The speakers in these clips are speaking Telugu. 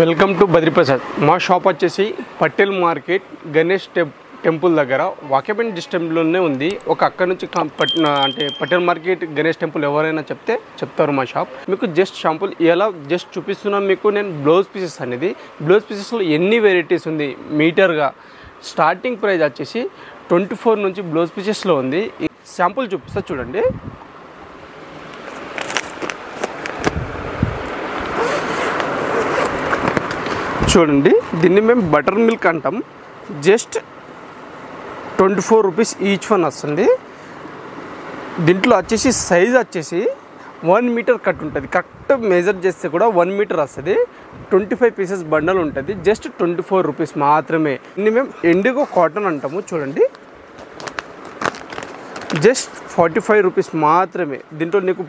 Welcome to Badriprasad. మా షాప్ వచ్చేసి పటేల్ మార్కెట్ గణేష్ టెంపుల్ దగ్గర వాకేబెన్ డిస్టెంప్లోనే ఉంది. ఒక అక్కడ నుంచి అంటే పటేల్ మార్కెట్ గణేష్ టెంపుల్ ఎవరైనా చెప్తారు మా షాప్. మీకు జస్ట్ షాంపుల్ ఇలా జస్ట్ చూపిస్తున్నాను. మీకు నేను బ్లౌజ్ పీసెస్ అనేది బ్లౌజ్ పీసెస్లో ఎన్ని వెరైటీస్ ఉంది మీటర్గా స్టార్టింగ్ ప్రైస్ వచ్చేసి 24 నుంచి బ్లౌజ్ పీసెస్లో ఉంది. శాంపుల్ చూపిస్తా చూడండి. చూడండి, దీన్ని మేము బటర్ మిల్క్ అంటాం. జస్ట్ 24 రూపీస్ ఈచ్ వన్ వస్తుంది. దీంట్లో వచ్చేసి సైజ్ వచ్చేసి 1 మీటర్ కట్ ఉంటుంది. కరెక్ట్ మెజర్ చేస్తే కూడా 1 మీటర్ వస్తుంది. 25 పీసెస్ బండల్ ఉంటుంది. జస్ట్ 24 రూపీస్ మాత్రమే. దీన్ని మేము ఇండిగో కాటన్ అంటాము. చూడండి, జస్ట్ 45 రూపీస్ మాత్రమే. దీంట్లో నీకు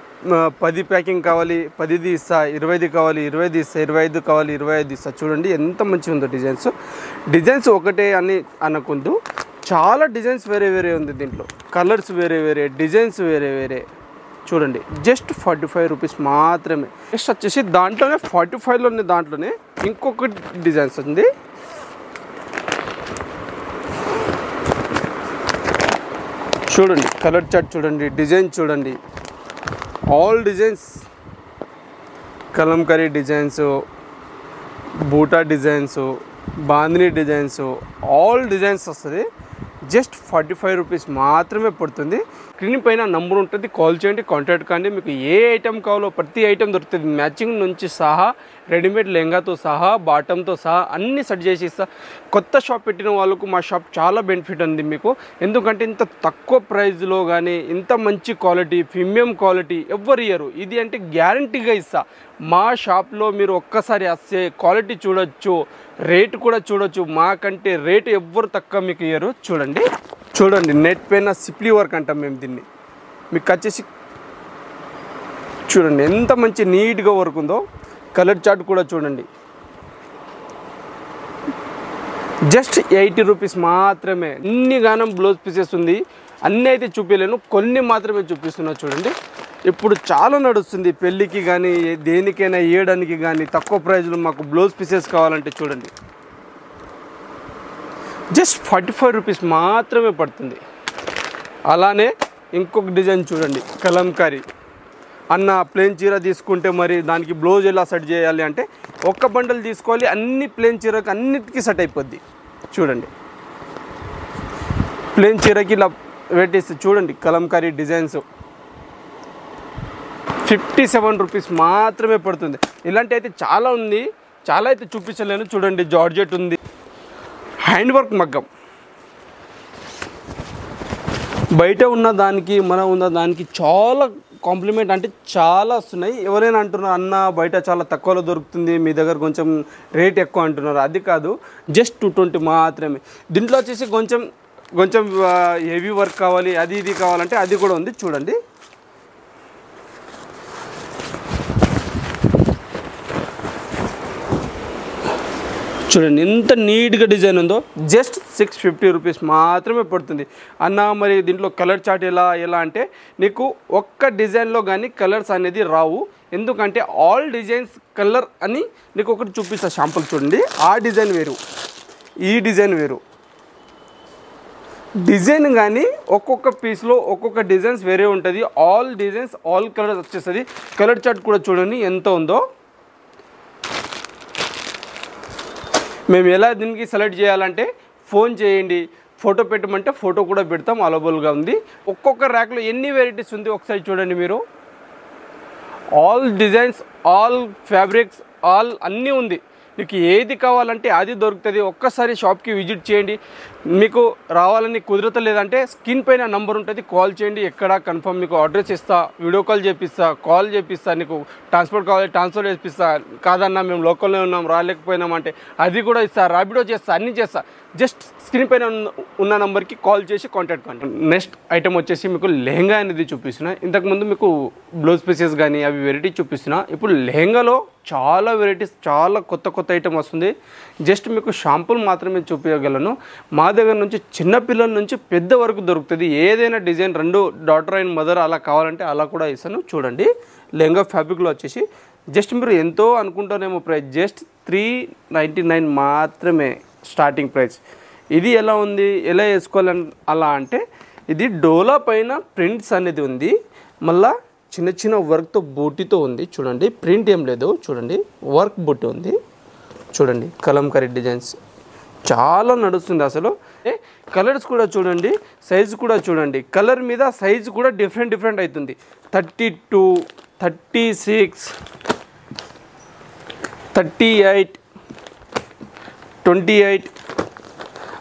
10 ప్యాకింగ్ కావాలి 10ది ఇస్తా, 20ది కావాలి 20ది ఇస్తా, 25 కావాలి 25 ఇస్తా. చూడండి ఎంత మంచిగా ఉందో డిజైన్స్ ఒకటే అని అనకుందు, చాలా డిజైన్స్ వేరే ఉంది. దీంట్లో కలర్స్ వేరే డిజైన్స్ వేరే. చూడండి, జస్ట్ 45 రూపీస్ మాత్రమే. నెక్స్ట్ వచ్చేసి దాంట్లోనే 45లోనే దాంట్లోనే ఇంకొక డిజైన్స్ ఉంది. చూడండి, కలర్ చార్ట్ చూడండి, డిజైన్ చూడండి. ఆల్ డిజైన్స్, కలంకారీ డిజైన్స్, బూటా designs, bandhani designs, all designs వస్తుంది. జస్ట్ 45 రూపీస్ మాత్రమే పడుతుంది. స్క్రీన్ పైన నంబర్ ఉంటుంది, కాల్ చేయండి, కాంటాక్ట్ కానీ. మీకు ఏ ఐటెం కావాలో ప్రతి ఐటెం దొరుకుతుంది. మ్యాచింగ్ నుంచి సహా, రెడీమేడ్ లెహంగాతో సహా, బాటంతో సహా అన్నీ సెట్ చేసి ఇస్తా. కొత్త షాప్ పెట్టిన వాళ్ళకు మా షాప్ చాలా బెనిఫిట్ ఉంది మీకు. ఎందుకంటే ఇంత తక్కువ ప్రైస్లో కానీ ఇంత మంచి క్వాలిటీ, ప్రీమియం క్వాలిటీ ఎవ్వరు ఇయ్యరు. ఇది అంటే గ్యారంటీగా ఇస్తా. మా షాప్లో మీరు ఒక్కసారి వస్తే క్వాలిటీ చూడొచ్చు, రేటు కూడా చూడొచ్చు. మాకంటే రేటు ఎవ్వరు తక్కువ మీకు ఇయ్యరు. చూడండి నెట్ పైన సిప్లీ వర్క్ అంటాం మేము దీన్ని. మీకు వచ్చేసి చూడండి ఎంత మంచి నీట్గా వర్క్ ఉందో. కలర్ చార్ట్ కూడా చూడండి. జస్ట్ 80 రూపీస్ మాత్రమే. ఇన్ని గానం బ్లౌజ్ పీసెస్ ఉంది. అన్నీ అయితే చూపించలేను, కొన్ని మాత్రమే చూపిస్తున్నా. చూడండి, ఇప్పుడు చాలా నడుస్తుంది పెళ్ళికి కానీ దేనికైనా వేయడానికి కానీ తక్కువ ప్రైజ్లో మాకు బ్లౌజ్ పీసెస్ కావాలంటే చూడండి, జస్ట్ 45 రూపీస్ మాత్రమే పడుతుంది. అలానే ఇంకొక డిజైన్ చూడండి, కలంకారీ అన్న ప్లేన్ చీర తీసుకుంటే మరి దానికి బ్లౌజ్ ఎలా సెట్ చేయాలి అంటే ఒక్క బండల్ తీసుకోవాలి. అన్ని ప్లేన్ చీరకి అన్నిటికీ సెట్ అయిపోద్ది. చూడండి, ప్లేన్ చీరకి ఇలా పెట్టేసి చూడండి కలంకారీ డిజైన్స్ 57 రూపీస్ మాత్రమే పడుతుంది. ఇలాంటి అయితే చాలా ఉంది, చాలా అయితే చూపించలేను. చూడండి, జార్జెట్ ఉంది, హ్యాండ్ వర్క్ మగ్గం. బయట ఉన్న దానికి మనం ఉన్న దానికి చాలా కాంప్లిమెంట్ అంటే చాలా వస్తున్నాయి. ఎవరైనా అంటున్నారు అన్న బయట చాలా తక్కువలో దొరుకుతుంది, మీ దగ్గర కొంచెం రేట్ ఎక్కువ అంటున్నారు. అది కాదు, జస్ట్ 220 మాత్రమే. దీంట్లో వచ్చేసి కొంచెం హెవీ వర్క్ కావాలి, అది ఇది కావాలంటే అది కూడా ఉంది. చూడండి, ఎంత నీట్గా డిజైన్ ఉందో. జస్ట్ 650 రూపీస్ మాత్రమే పడుతుంది. అన్న మరి దీంట్లో కలర్ చార్ట్ ఎలా అంటే నీకు ఒక్క డిజైన్లో కానీ కలర్స్ అనేది రావు. ఎందుకంటే ఆల్ డిజైన్స్ కలర్ అని నీకు ఒకటి చూపిస్తా శాంపుల్. చూడండి, ఆ డిజైన్ వేరు, ఈ డిజైన్ వేరు. డిజైన్ కానీ ఒక్కొక్క పీస్లో ఒక్కొక్క డిజైన్స్ వేరే ఉంటుంది. ఆల్ డిజైన్స్ ఆల్ కలర్స్ వచ్చేస్తుంది. కలర్ చార్ట్ కూడా చూడండి ఎంత ఉందో. మేము ఎలా దీనికి సెలెక్ట్ చేయాలంటే ఫోన్ చేయండి, ఫోటో పెట్టమంటే ఫోటో కూడా పెడతాం, అవైలబుల్గా ఉంది. ఒక్కొక్క ర్యాక్లో ఎన్ని వెరైటీస్ ఉంది ఒకసారి చూడండి మీరు. All designs, all fabrics, all అన్నీ ఉంది. మీకు ఏది కావాలంటే అది దొరుకుతుంది. ఒక్కసారి షాప్కి విజిట్ చేయండి. మీకు రావాలని కుదరతలేదంటే స్క్రీన్ పైన నంబర్ ఉంటుంది, కాల్ చేయండి. ఎక్కడ కన్ఫర్మ్ మీకు అడ్రస్ ఇస్తా, వీడియో కాల్ చేపిస్తా, కాల్ చేపిస్తా. నీకు ట్రాన్స్పోర్ట్ కావాలి ట్రాన్స్ఫర్ చేపిస్తా. కాదన్నా మేము లోకల్లో ఉన్నాం రాలేకపోయినామంటే అది కూడా ఇస్తా, రాపిడో చేస్తా, అన్నీ చేస్తా. జస్ట్ స్క్రీన్ పైన ఉన్న నెంబర్కి కాల్ చేసి కాంటాక్ట్ కండి. నెక్స్ట్ ఐటమ్ వచ్చేసి మీకు లెహంగా అనేది చూపిస్తున్నా. ఇంతకుముందు మీకు బ్లౌజ్ పీసెస్ కానీ అవి వెరైటీ చూపిస్తున్నా. ఇప్పుడు లెహంగాలో చాలా వెరైటీస్, చాలా కొత్త కొత్త ఐటమ్ వస్తుంది. జస్ట్ మీకు షాంపుల్ మాత్రమే చూపించగలను. మా దగ్గర నుంచి చిన్నపిల్లల నుంచి పెద్ద వరకు దొరుకుతుంది. ఏదైనా డిజైన్ 2 డాటర్ అండ్ మదర్ అలా కావాలంటే అలా కూడా ఇస్తాను. చూడండి లెహంగా ఫ్యాబ్రిక్లో వచ్చేసి జస్ట్ మీరు ఎంతో అనుకుంటారేమో ప్రైస్, జస్ట్ 399 మాత్రమే స్టార్టింగ్ ప్రైస్. ఇది ఎలా ఉంది, ఎలా వేసుకోవాలని అలా అంటే ఇది డోలా పైన ప్రింట్స్ అనేది ఉంది. మళ్ళా చిన్న చిన్న వర్క్తో బూటీతో ఉంది. చూడండి ప్రింట్ ఏం లేదు, చూడండి వర్క్ బూటీ ఉంది. చూడండి కలంకారీ డిజైన్స్ చాలా నడుస్తుంది అసలు. కలర్స్ కూడా చూడండి, సైజు కూడా చూడండి, కలర్ మీద సైజు కూడా డిఫరెంట్ అవుతుంది. 32, 36, 38, 28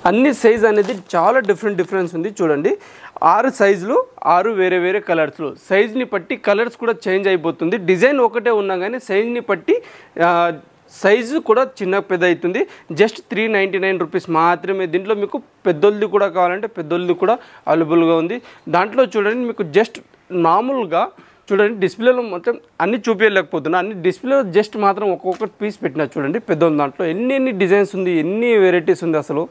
అన్ని సైజ్ అనేది చాలా డిఫరెన్స్ ఉంది. చూడండి 6 సైజులు, 6 వేరే కలర్స్లో. సైజ్ని బట్టి కలర్స్ కూడా చేంజ్ అయిపోతుంది. డిజైన్ ఒకటే ఉన్నా కానీ సైజ్ని బట్టి సైజు కూడా చిన్న పెద్ద అవుతుంది. జస్ట్ 399 రూపీస్ మాత్రమే. దీంట్లో మీకు పెద్దోళ్ళది కూడా కావాలంటే పెద్దోళ్ళది కూడా అవైలబుల్గా ఉంది. దాంట్లో చూడండి మీకు జస్ట్ మామూలుగా చూడండి డిస్ప్లేలో మొత్తం అన్ని చూపించలేకపోతున్నా, అన్ని డిస్ప్లేలో జస్ట్ మాత్రం ఒక్కొక్కటి పీస్ పెట్టినా. చూడండి పెద్దోళ్ళ దాంట్లో ఎన్ని డిజైన్స్ ఉంది, ఎన్ని వెరైటీస్ ఉంది అసలు.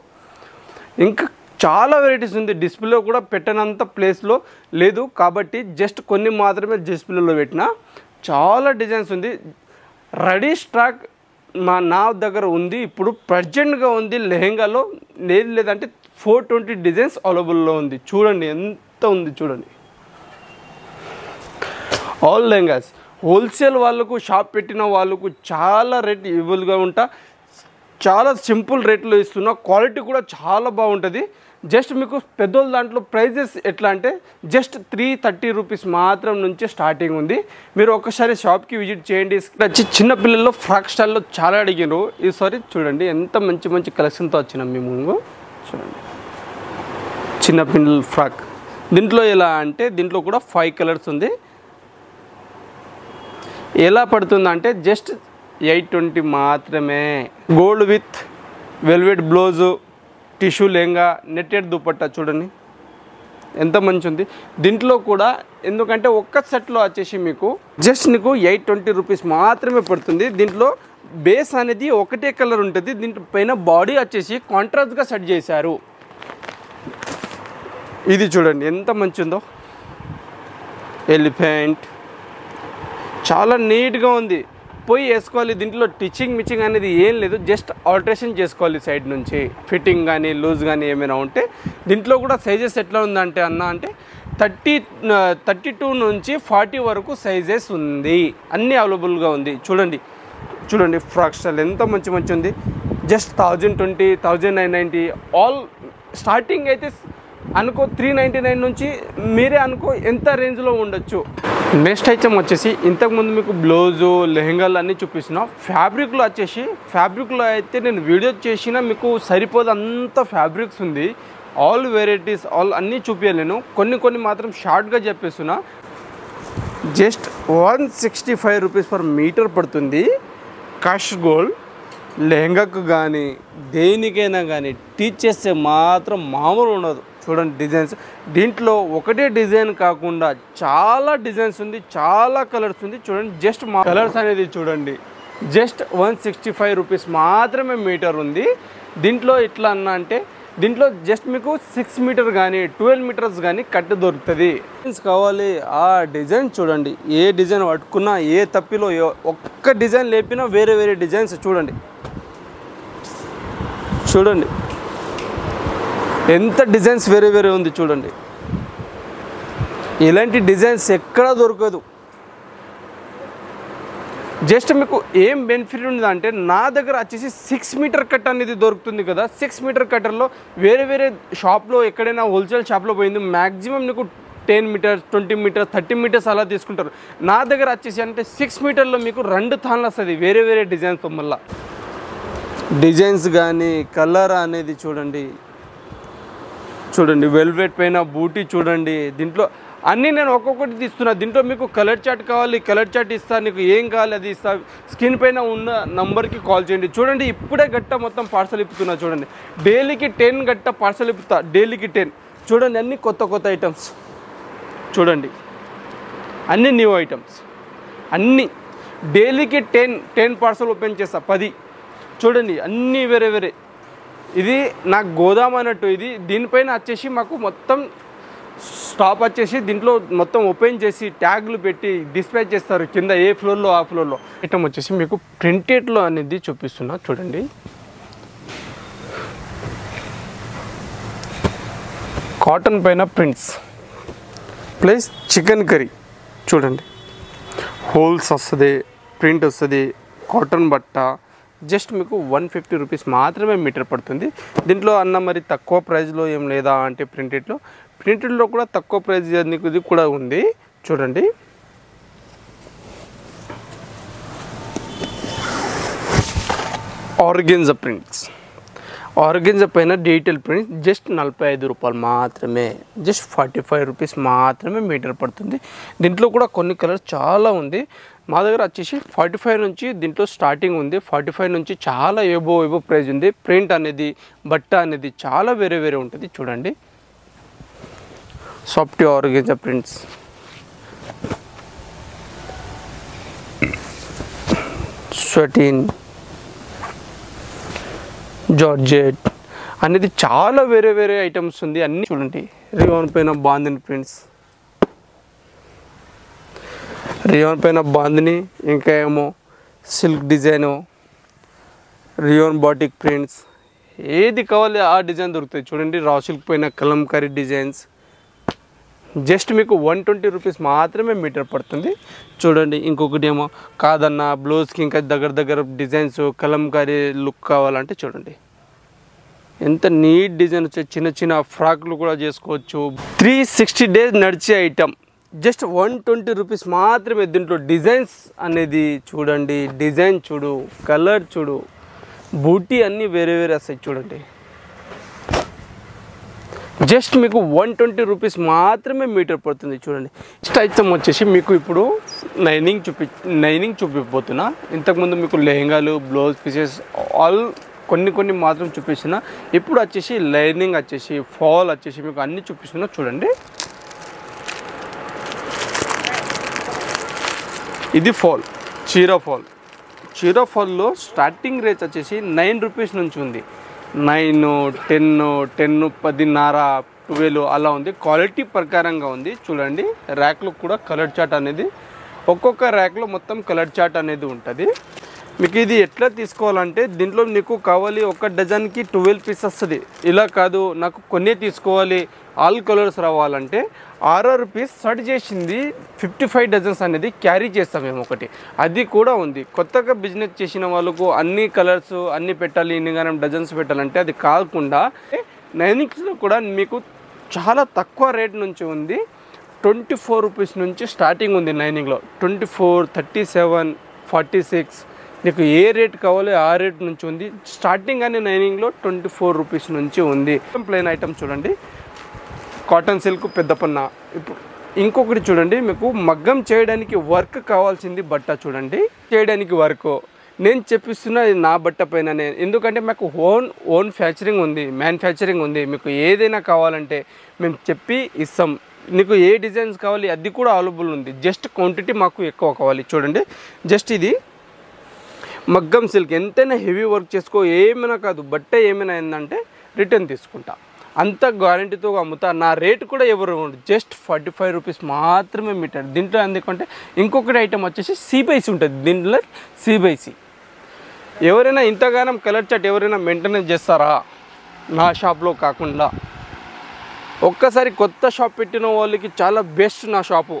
ఇంకా చాలా వెరైటీస్ ఉంది. డిస్ప్లేలో కూడా పెట్టనంత ప్లేస్లో లేదు కాబట్టి జస్ట్ కొన్ని మాత్రమే డిస్ప్లేలో పెట్టినా. చాలా డిజైన్స్ ఉంది. రెడీ స్టాక్ నా దగ్గర ఉంది. ఇప్పుడు ప్రజెంట్గా ఉంది లెహంగాలో. లేదంటే 420 డిజైన్స్ అవైలబుల్లో ఉంది. చూడండి ఎంత ఉంది చూడండి. ఆల్ లెహంగాస్ హోల్సేల్ వాళ్ళకు, షాప్ పెట్టిన వాళ్ళకు చాలా రేట్ ఇవ్వబుల్గా ఉంటా. చాలా సింపుల్ రేట్లో ఇస్తున్నా. క్వాలిటీ కూడా చాలా బాగుంటుంది. జస్ట్ మీకు పెద్దోళ్ళ దాంట్లో ప్రైజెస్ ఎట్లా అంటే జస్ట్ 330 రూపీస్ మాత్రం నుంచి స్టార్టింగ్ ఉంది. మీరు ఒక్కసారి షాప్కి విజిట్ చేయండి. వచ్చి చిన్నపిల్లల్లో ఫ్రాక్ స్టైల్లో చాలా అడిగారు. ఈసారి చూడండి ఎంత మంచి కలెక్షన్తో వచ్చినాం మేము ముందు. చూడండి చిన్నపిల్లల ఫ్రాక్. దీంట్లో ఎలా అంటే దీంట్లో కూడా 5 కలర్స్ ఉంది. ఎలా పడుతుందంటే జస్ట్ 820 మాత్రమే. Gold with velvet blouse, tissue lehenga, netted dupatta చూడండి ఎంత మంచి ఉంది. దీంట్లో కూడా ఎందుకంటే ఒక్క సెట్లో వచ్చేసి మీకు జస్ట్ నీకు 820 రూపీస్ మాత్రమే పడుతుంది. దీంట్లో బేస్ అనేది ఒకటే కలర్ ఉంటుంది. దీంట్లో పైన బాడీ వచ్చేసి కాంట్రాస్ట్గా సెట్ చేశారు. ఇది చూడండి ఎంత మంచి ఉందో. ఎలిఫెంట్ చాలా నీట్గా ఉంది. పోయి వేసుకోవాలి. దీంట్లో మిచ్చింగ్ అనేది ఏం లేదు. జస్ట్ ఆల్టరేషన్ చేసుకోవాలి సైడ్ నుంచి. ఫిట్టింగ్ కానీ లూజ్ కానీ ఏమైనా ఉంటే. దీంట్లో కూడా సైజెస్ ఎట్లా ఉందంటే అంటే 32 నుంచి 40 వరకు సైజెస్ ఉంది. అన్నీ అవైలబుల్గా ఉంది. చూడండి ఫ్రాక్ స్టైల్ ఎంత మంచి ఉంది. జస్ట్ 1020, 1990 ఆల్ స్టార్టింగ్ అయితే అనుకో 399 నుంచి మీరే అనుకో ఎంత రేంజ్లో ఉండొచ్చు. నెక్స్ట్ ఐటమ్ వచ్చేసి ఇంతకుముందు మీకు బ్లౌజు, లెహంగాలు అన్నీ చూపిస్తున్నా. ఫ్యాబ్రిక్లో అయితే నేను వీడియో చేసినా మీకు సరిపోదు, అంత ఫ్యాబ్రిక్స్ ఉంది. ఆల్ వెరైటీస్ అన్నీ చూపించలేను. కొన్ని మాత్రం షార్ట్గా చెప్పేస్తున్నా. జస్ట్ 165 రూపీస్ పర్ మీటర్ పడుతుంది. Cash gold. లెహంగాకు కానీ దేనికైనా కానీ టీచ్ చేస్తే మాత్రం మామూలు ఉండదు. చూడండి డిజైన్స్. దీంట్లో ఒకటే డిజైన్ కాకుండా చాలా డిజైన్స్ ఉంది, చాలా కలర్స్ ఉంది. చూడండి జస్ట్ మా కలర్స్ అనేది చూడండి జస్ట్ 165 రూపీస్ మాత్రమే మీటర్ ఉంది. దీంట్లో ఎట్లా అన్నా అంటే దీంట్లో జస్ట్ మీకు 6 మీటర్ కానీ 12 మీటర్స్ కానీ కట్ దొరుకుతుంది. డిజైన్స్ కావాలి ఆ డిజైన్ చూడండి. ఏ డిజైన్ పట్టుకున్నా, ఏ తప్పిలో ఒక్క డిజైన్ లేపినా వేరే డిజైన్స్ చూడండి ఎంత డిజైన్స్ వేరే ఉంది చూడండి. ఇలాంటి డిజైన్స్ ఎక్కడ దొరకదు. జస్ట్ మీకు ఏం బెనిఫిట్ ఉందంటే నా దగ్గర వచ్చేసి 6 మీటర్ కట్ అనేది దొరుకుతుంది కదా. 6 మీటర్ కట్టర్లో వేరే షాప్లో ఎక్కడైనా హోల్సేల్ షాప్లో పోయింది మ్యాక్సిమం నీకు 10 మీటర్స్, 20 మీటర్స్, 30 మీటర్స్ అలా తీసుకుంటారు. నా దగ్గర వచ్చేసి అంటే 6 మీటర్లో మీకు 2 థాన్లు వస్తుంది వేరే డిజైన్స్తో. మళ్ళీ డిజైన్స్ కానీ కలర్ అనేది చూడండి వెల్వెట్ పైన బూటీ చూడండి. దీంట్లో అన్నీ నేను ఒక్కొక్కటి తీస్తున్నా. దీంట్లో మీకు కలర్ చార్ట్ కావాలి, కలర్ చార్ట్ ఇస్తా, నీకు ఏం కావాలి అది ఇస్తా. స్క్రీన్ పైన ఉన్న నంబర్కి కాల్ చేయండి. చూడండి ఇప్పుడే గట్ట మొత్తం పార్సల్ ఇప్పుతున్నా. చూడండి డైలీకి 10 గట్ట పార్సల్ ఇప్పుతా, డైలీకి 10. చూడండి అన్నీ కొత్త ఐటమ్స్, చూడండి అన్నీ న్యూ ఐటమ్స్, అన్నీ డైలీకి 10 పార్సల్ ఓపెన్ చేస్తా, 10. చూడండి అన్నీ వేరే. ఇది నాకు గోదాం అన్నట్టు. ఇది దీనిపైన వచ్చేసి మాకు మొత్తం స్టాప్ వచ్చేసి దీంట్లో మొత్తం ఓపెన్ చేసి ట్యాగ్లు పెట్టి డిస్పాచ్ చేస్తారు కింద ఏ ఫ్లోర్లో ఆ ఫ్లోర్లో. ఐటమ్ వచ్చేసి మీకు ప్రింటెడ్లో అనేది చూపిస్తున్నా. చూడండి కాటన్ పైన ప్రింట్స్ ప్లస్ చికెన్ కర్రీ. చూడండి హోల్స్ వస్తుంది, ప్రింట్ వస్తుంది, కాటన్ బట్ట. జస్ట్ మీకు 150 రూపీస్ మాత్రమే మీటర్ పడుతుంది. దీంట్లో అన్న మరి తక్కువ ప్రైస్లో ఏం లేదా అంటే ప్రింటెడ్లో కూడా తక్కువ ప్రైస్ ఇది కూడా ఉంది. చూడండి ఆర్గెన్జా ప్రింట్స్, ఆర్గెన్జా పైన డీటెయిల్ ప్రింట్ జస్ట్ 45 రూపాయలు మాత్రమే, జస్ట్ 45 రూపీస్ మాత్రమే మీటర్ పడుతుంది. దీంట్లో కూడా కొన్ని కలర్స్ చాలా ఉంది. మా దగ్గర వచ్చేసి 45 నుంచి దీంట్లో స్టార్టింగ్ ఉంది. 45 నుంచి చాలా ఏబో ప్రైస్ ఉంది. ప్రింట్ అనేది బట్ట అనేది చాలా వేరే ఉంటుంది. చూడండి సాఫ్ట్ ఆర్గెన్జా ప్రింట్స్, స్వెటిన్, జార్జెట్ అనేది చాలా వేరే ఐటమ్స్ ఉంది. అన్నీ చూడండి రియాన్ పైన బాందిని ప్రింట్స్, రియాన్ పైన బాందిని, ఇంకా ఏమో silk design, rayon batik prints, ఏది కావాలి ఆ డిజైన్ దొరుకుతాయి. చూడండి రా సిల్క్ పైన కలంకారీ డిజైన్స్. జస్ట్ మీకు 120 రూపీస్ మాత్రమే మీటర్ పడుతుంది. చూడండి ఇంకొకటి ఏమో కాదన్న బ్లౌజ్కి ఇంకా దగ్గర డిజైన్స్ కలంకారీ లుక్ కావాలంటే చూడండి ఎంత నీట్ డిజైన్ వచ్చే చిన్న ఫ్రాక్లు కూడా చేసుకోవచ్చు. 360 డేస్ నడిచే ఐటమ్ జస్ట్ 120 రూపీస్ మాత్రమే. దీంట్లో డిజైన్స్ అనేది చూడండి, డిజైన్ చూడు, కలర్ చూడు, బూటీ అన్నీ వేరే వస్తాయి. చూడండి జస్ట్ మీకు 120 రూపీస్ మాత్రమే మీటర్ పడుతుంది. చూడండి నెక్స్ట్ ఐటమ్ వచ్చేసి మీకు ఇప్పుడు నైనింగ్ చూపిపోతున్నా. ఇంతకుముందు మీకు లెహంగాలు, బ్లౌజ్ పీసెస్ ఆల్ కొన్ని మాత్రం చూపిస్తున్నా. ఇప్పుడు వచ్చేసి లైనింగ్ వచ్చేసి ఫాల్ వచ్చేసి మీకు అన్నీ చూపిస్తున్నా. చూడండి ఇది ఫాల్, చీర ఫాల్లో స్టార్టింగ్ రేట్ వచ్చేసి 9 రూపీస్ నుంచి ఉంది. 9, 10, 10.5, 12 అలా ఉంది. క్వాలిటీ ప్రకారంగా ఉంది. చూడండి ర్యాక్లో కూడా కలర్ చార్ట్ అనేది, ఒక్కొక్క ర్యాక్లో మొత్తం కలర్ చార్ట్ అనేది ఉంటుంది. మీకు ఇది ఎట్లా తీసుకోవాలంటే దీంట్లో మీకు కావాలి ఒక డజన్కి 12 పీస్ వస్తుంది. ఇలా కాదు నాకు కొన్ని తీసుకోవాలి ఆల్ కలర్స్ రావాలంటే 6 రూపీస్ సెట్ చేసింది 55 డజన్స్ అనేది క్యారీ చేస్తాం మేము ఒకటి. అది కూడా ఉంది. కొత్తగా బిజినెస్ చేసిన వాళ్ళకు అన్ని కలర్స్ అన్నీ పెట్టాలి, ఇన్ని గానం డజన్స్ పెట్టాలంటే అది కాకుండా నైనింగ్స్లో కూడా మీకు చాలా తక్కువ రేట్ నుంచి ఉంది. 24 రూపీస్ నుంచి స్టార్టింగ్ ఉంది నైనింగ్లో. 24, 37, 46 నీకు ఏ రేట్ కావాలో ఆ రేట్ నుంచి ఉంది. స్టార్టింగ్ అని నైనింగ్లో 24 రూపీస్ నుంచి ఉంది. ప్లెయిన్ ఐటమ్ చూడండి కాటన్ సిల్క్ పెద్ద పన్న. ఇప్పుడు ఇంకొకటి చూడండి మీకు మగ్గం చేయడానికి వర్క్ కావాల్సింది బట్ట. చూడండి చేయడానికి వర్క్ నేను చెప్పిస్తున్నా ఇది నా బట్ట పైననే. ఎందుకంటే మాకు ఓన్ మ్యానుఫ్యాక్చరింగ్ ఉంది. మీకు ఏదైనా కావాలంటే మేము చెప్పి ఇస్తాం. నీకు ఏ డిజైన్స్ కావాలి అది కూడా అవైలబుల్ ఉంది. జస్ట్ క్వాంటిటీ మాకు ఎక్కువ కావాలి. చూడండి జస్ట్ ఇది మగ్గం సిల్క్ ఎంతైనా హెవీ వర్క్ చేసుకో, ఏమైనా కాదు బట్ట ఏమైనా అయిందంటే రిటర్న్ తీసుకుంటా, అంత గ్యారంటీతో అమ్ముతా. నా రేట్ కూడా ఎవరు జస్ట్ 45 రూపీస్ మాత్రమే మీటర్. దీంట్లో ఎందుకంటే ఇంకొకటి ఐటమ్ వచ్చేసి C/C ఉంటుంది. దీంట్లో C/C ఎవరైనా ఇంతగానం కలర్ చార్ట్ ఎవరైనా మెయింటెనెన్స్ చేస్తారా నా షాప్లో కాకుండా? ఒక్కసారి కొత్త షాప్ పెట్టిన వాళ్ళకి చాలా బెస్ట్ నా షాపు.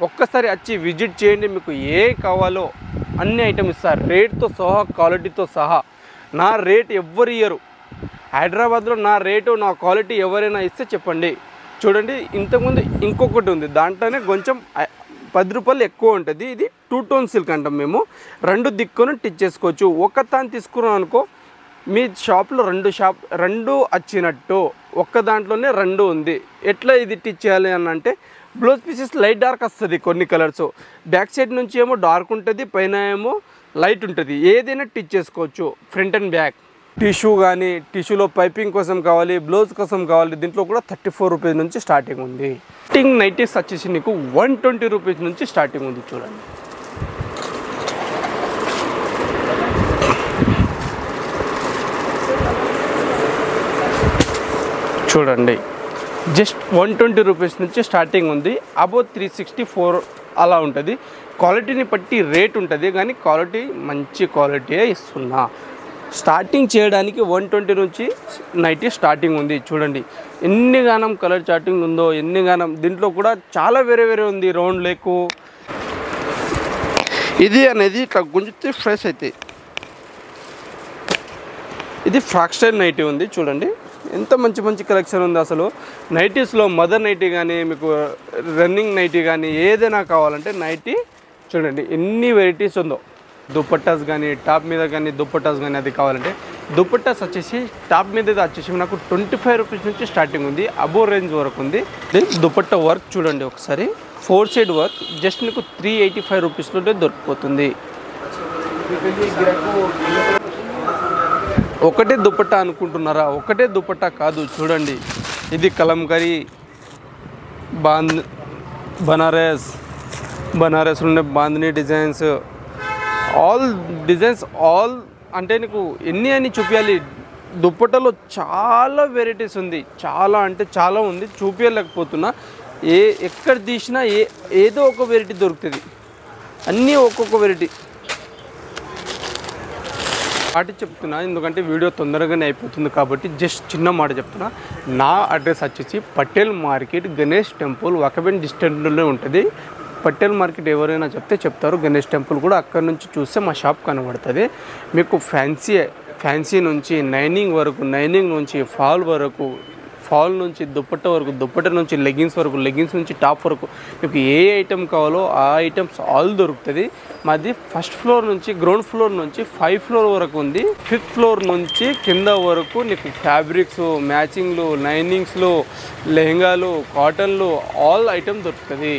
ఒక్కసారి వచ్చి విజిట్ చేయండి. మీకు ఏ కావాలో అన్ని ఐటమ్ ఇస్తారు, రేట్తో సహా, క్వాలిటీతో సహా. నా రేట్ ఎవ్వరు ఇయ్యరు. హైదరాబాద్లో నా రేటు నా క్వాలిటీ ఎవరైనా ఇస్తే చెప్పండి. చూడండి ఇంతకుముందు ఇంకొకటి ఉంది, దాంట్లోనే కొంచెం 10 రూపాయలు ఎక్కువ ఉంటుంది. ఇది 2 టోన్ సిల్క్ అంటాం మేము. 2 దిక్కును టిచ్ చేసుకోవచ్చు. ఒక తాను తీసుకున్నాం అనుకో మీ షాప్లో 2 వచ్చినట్టు. ఒక్క దాంట్లోనే 2 ఉంది. ఎట్లా ఇది టిచ్ చేయాలి అని అంటే బ్లౌజ్ పీసెస్ లైట్ డార్క్ వస్తుంది కొన్ని కలర్స్. బ్యాక్ సైడ్ నుంచి ఏమో డార్క్ ఉంటుంది, పైన ఏమో లైట్ ఉంటుంది. ఏదైనా టిచ్ చేసుకోవచ్చు ఫ్రంట్ అండ్ బ్యాక్. టిష్యూ కానీ టిష్యూలో పైపింగ్ కోసం కావాలి, బ్లౌజ్ కోసం కావాలి, దీంట్లో కూడా 34 రూపీస్ నుంచి స్టార్టింగ్ ఉంది. ఫిట్టింగ్ నైటీస్ వచ్చేసి నీకు 120 రూపీస్ నుంచి స్టార్టింగ్ ఉంది. చూడండి చూడండి జస్ట్ 120 రూపీస్ నుంచి స్టార్టింగ్ ఉంది. అబౌట్ 364 అలా ఉంటుంది. క్వాలిటీని బట్టి రేట్ ఉంటుంది, కానీ క్వాలిటీ మంచి క్వాలిటీయే ఇస్తున్నా. స్టార్టింగ్ చేయడానికి 120 నుంచి నైటీ స్టార్టింగ్ ఉంది. చూడండి ఎన్ని గానం కలర్ చార్టింగ్ ఉందో, ఎన్ని గానం. దీంట్లో కూడా చాలా వేరే వేరే ఉంది. రౌండ్ లేకు ఇది అనేది ఇట్లా గుంజితే ఫ్రెష్ అవుతాయి. ఇది ఫ్రాక్ స్టైల్ నైటీ ఉంది. చూడండి ఎంత మంచి మంచి కలెక్షన్ ఉంది. అసలు నైటీస్లో మదర్ నైటీ కానీ, మీకు రన్నింగ్ నైటీ కానీ ఏదైనా కావాలంటే నైటీ చూడండి ఎన్ని వెరైటీస్ ఉందో. దుపట్టాస్ కానీ, టాప్ మీద కానీ దుపట్టాస్ కానీ అది కావాలంటే దుపట్టాస్ వచ్చేసి టాప్ మీద వచ్చేసి నాకు 25 రూపీస్ నుంచి స్టార్టింగ్ ఉంది. అబో రేంజ్ వరకు ఉంది. దుపట్టా వర్క్ చూడండి ఒకసారి, 4 సైడ్ వర్క్ జస్ట్ మీకు 385 రూపీస్లోనే దొరికిపోతుంది. ఒకటే దుపట్టా అనుకుంటున్నారా? ఒకటే దుపట్టా కాదు. చూడండి ఇది కలంకరీ, బనారస్ ఉండే bandhani designs, all designs all అంటే నీకు ఎన్ని అని చూపించాలి. దుప్పట్టలో చాలా వెరైటీస్ ఉంది, చాలా అంటే చాలా ఉంది. చూపించలేకపోతున్నా. ఎక్కడ తీసినా ఏదో ఒక వెరైటీ దొరుకుతుంది. అన్నీ ఒక్కొక్క వెరైటీ పాటి చెప్తున్నా, ఎందుకంటే వీడియో తొందరగానే అయిపోతుంది కాబట్టి జస్ట్ చిన్న మాట చెప్తున్నా. నా అడ్రస్ వచ్చేసి పటేల్ మార్కెట్, గణేష్ టెంపుల్, వాకబెన్ డిస్టెన్స్లోనే ఉంటుంది. పటేల్ మార్కెట్ ఎవరైనా చెప్తారు. గణేష్ టెంపుల్ కూడా అక్కడ నుంచి చూస్తే మా షాప్ కనబడుతుంది. మీకు ఫ్యాన్సీ నుంచి నైనింగ్ వరకు, నైనింగ్ నుంచి ఫాల్ వరకు, ఫాల్ నుంచి దుపట్టా వరకు, దుపట్టా నుంచి లెగ్గిన్స్ వరకు, లెగ్గిన్స్ నుంచి టాప్ వరకు మీకు ఏ ఐటెం కావాలో ఆ ఐటమ్స్ ఆల్ దొరుకుతుంది. మాది ఫస్ట్ ఫ్లోర్ నుంచి, గ్రౌండ్ ఫ్లోర్ నుంచి 5th ఫ్లోర్ వరకు ఉంది. 5th ఫ్లోర్ నుంచి కింద వరకు నీకు ఫ్యాబ్రిక్స్, మ్యాచింగ్లు, లైనింగ్స్లు, లెహంగాలు, కాటన్లు ఆల్ ఐటమ్ దొరుకుతుంది.